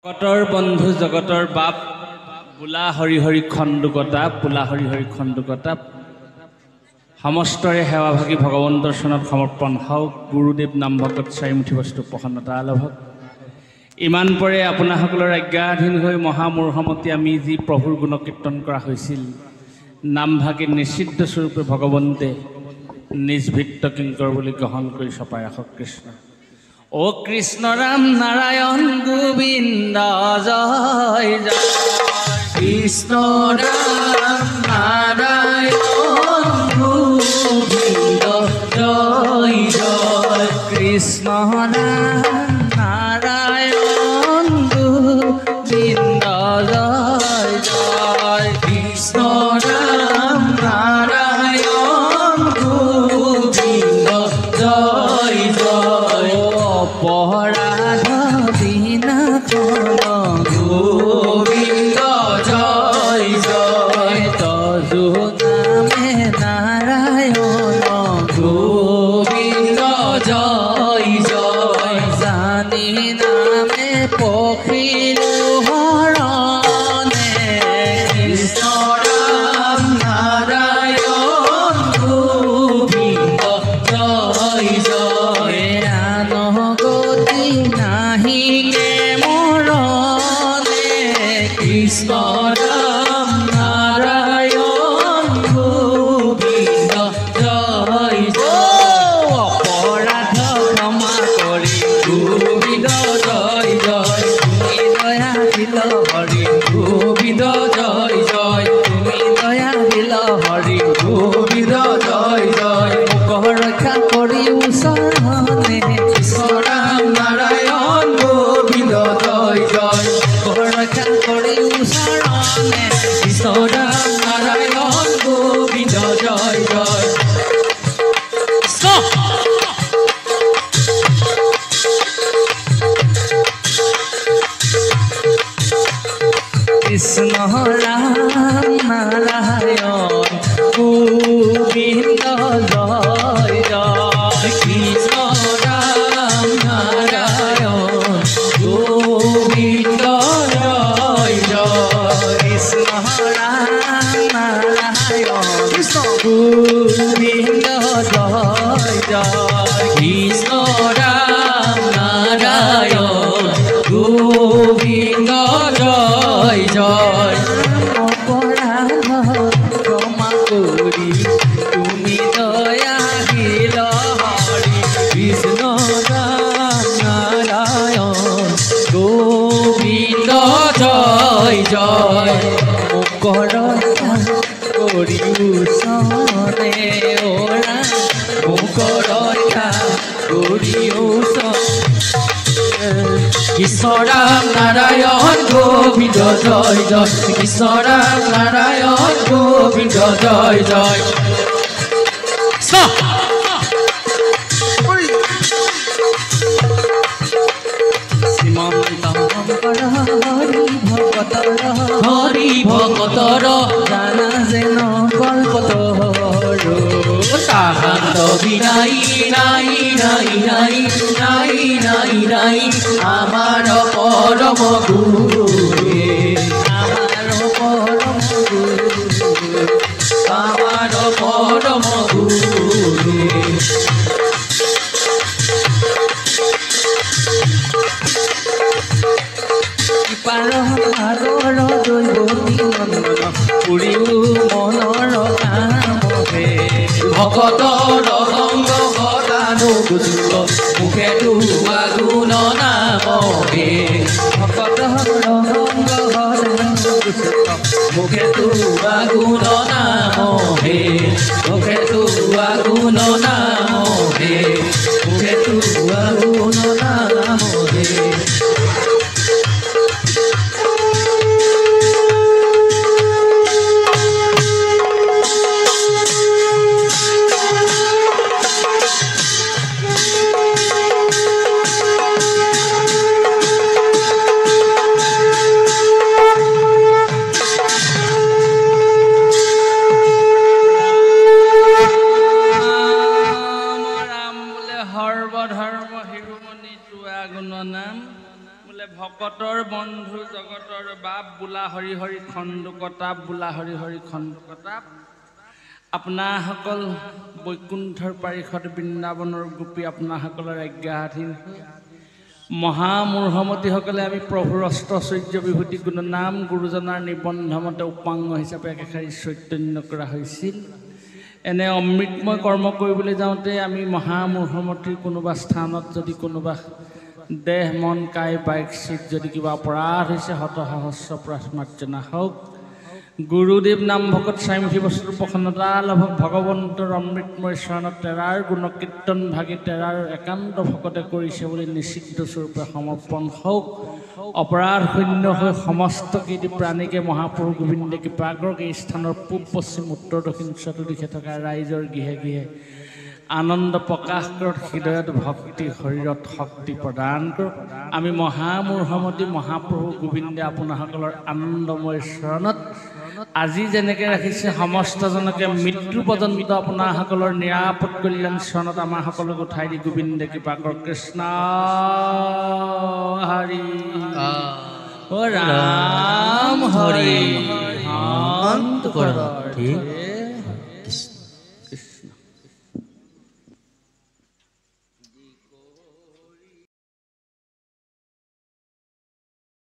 জগতৰ বন্ধু জগতৰ বাপ বোলা হৰি হৰি খণ্ডুকতা পোলা হৰি হৰি খণ্ডুকতা সমস্তৰে সেৱাভাগী ভগৱন্তৰ চৰণত সমৰ্পণ হওক। গুৰুদেৱ নামভকত চাৰিমুঠি বস্তু প্ৰসন্নতা লাভক। ইমান পৰে আপোনাসকলৰ আজ্ঞাধীন হৈ মহামূৰ্হমতি আমি যি প্ৰভুৰ গুণ কীৰ্তন কৰা হৈছিল, নামভাগী নিষিদ্ধ স্বৰূপে ভগৱন্তে নিজ ভিত্ত কিংকৰ বুলি গ্ৰহণ কৰি চপাই ৰাখক কৃষ্ণ। ও কৃষ্ণ ৰাম নাৰায়ণ গোবিন্দ জয় জয় কৃষ্ণ ৰাম নাৰায়ণ গোবিন্দ জয় জয় কৃষ্ণ ৰাম নাৰায়ণ গোবিন্দ জয় জয় কৃষ্ণ ৰাম নাৰায়ণ গোবিন্দ জয় জয় অপৰাধ বিনাশন গোবিন্দ জয় জয় তজু নামে নাৰায়ণ গোবিন্দ জয় জয় জানি নামে পখিলো হৰণে কৃষ্ণ ৰাম নাৰায়ণ গোবিন্দ জয় জয় আন গতি নাহিকে মৰণে কৃষ্ণ ৰাম নাৰায়ণ গোবিন্দ জয় জয় অপৰাধ ক্ষমা কৰি গোবিন্দ জয় জয় তুমি দয়া দিল হৰি গোবিন্দ জয় জয় তুমি দয়া দিল হৰি গোবিন্দ জয় জয় মোক ৰক্ষা কৰি ওচৰণে কৃষ্ণ ৰাম নাৰায়ণ গোবিন্দ জয় জয় মোক ৰক্ষা কৰি ওচৰণে কৃষ্ণ ৰাম নাৰায়ণ গোবিন্দ জয় জয় কৃষ্ণ ৰাম নাৰায়ণ গোবিন্দ জয় জয় কৃষ্ণ ৰাম নাৰায়ণ গোবিন্দ জয় জয় কৃষ্ণ ৰাম নাৰায়ণ গোবিন্দ জয় জয় কৃষ্ণ ৰাম নাৰায়ণ গোবিন্দ জয় জয় অপৰাধ ক্ষমা কৰি তুমি দয়াশীল হৰি কৃষ্ণ ৰাম নাৰায়ণ গোবিন্দ জয় জয় মোক ৰক্ষা কৰি ওচৰে ওৰা মোক ৰক্ষা কৰি কৃষ্ণ ৰাম নাৰায়ণ গোবিন্দ জয় জয় কৃষ্ণ ৰাম নাৰায়ণ গোবিন্দ জয় জয় শ্ৰীমন্ত শংকৰ হৰি ভকতৰ হৰি ভকতৰ জানা যেন কল্পতৰু তাহান্ত বিনাই নাই নাই নাই নাই নাই নাই আমাৰ পৰম গুৰুৱে আমাৰ পৰম গুৰু আমাৰ পৰম গুৰুৱে পাৰ পাৰৰ দৈৱতী নন্দন পুৰিও মনৰ কামহে ভকতৰ সংগ সদানুগোচৰ মুখে তোৱা গুণ নামহে ভকতৰ ৰংগ মুখে তোৱা গুণ নামহে মুখে তোৱা গুণ নামহে মুখে তোৱা গুণ নামহে বন্ধু জগতৰ বাপ বোলা হৰি হৰি খণ্ড কটাপ বোলা হৰি হৰি খণ্ড কটাপ আপোনাসকল বৈকুণ্ঠৰ পাৰিষদ বৃন্দাবনৰ গোপী আপোনাসকলৰ আজ্ঞাধীন মহামূৰ্হমতীসকলে আমি প্ৰভুৰ অষ্টচৰ্য বিভূতি গুণনাম গুৰুজনাৰ নিবন্ধমতে উপাংগ হিচাপে একেষাৰি চৈতন্য কৰা হৈছিল। এনে অমৃতময় কৰ্ম কৰিবলৈ যাওঁতে আমি মহামূৰ্হমতীৰ কোনোবা স্থানত যদি কোনোবা দেহ মন কায় বাইক চিত যদি কিবা অপৰাধ হৈছে শতসহস্ৰ প্ৰাৰ্থনা হওক। গুৰুদেৱ নাম ভকত স্বামীমুঠি বস্তুৰ প্ৰসন্নতা লাভক ভগৱন্তৰ অমৃতময় চৰণত তেৰাৰ গুণকীৰ্তন ভাগি তেৰাৰ একান্ত ভকতে কৰিছে বুলি নিষিদ্ধ স্বৰূপে সমৰ্পণ হওক। অপৰাধ শূন্য হৈ সমস্ত কীৰ্তি প্ৰাণীকে মহাপুৰুষ গোবিন্দে কৃপাগৰক এই স্থানৰ পূব পশ্চিম উত্তৰ দক্ষিণ চতুৰ্দিশে থকা ৰাইজৰ গৃহে গৃহে আনন্দ প্ৰকাশ কৰক, হৃদয়ত ভক্তি শৰীৰত শক্তি প্ৰদান কৰক। আমি মহামূৰ্হমতী মহাপ্ৰভু গোবিন্দে আপোনাসকলৰ আনন্দময় চৰণত আজি যেনেকৈ ৰাখিছে সমস্তজনকে মৃত্যু পৰ্যন্ত আপোনাসকলৰ নিৰাপদ কল্যাণ চৰণত আমাৰ সকলোক উঠাই দি গোবিন্দে কৃপা কৰক। কৃষ্ণ হৰি ৰাম হৰি অন্ত কৰক।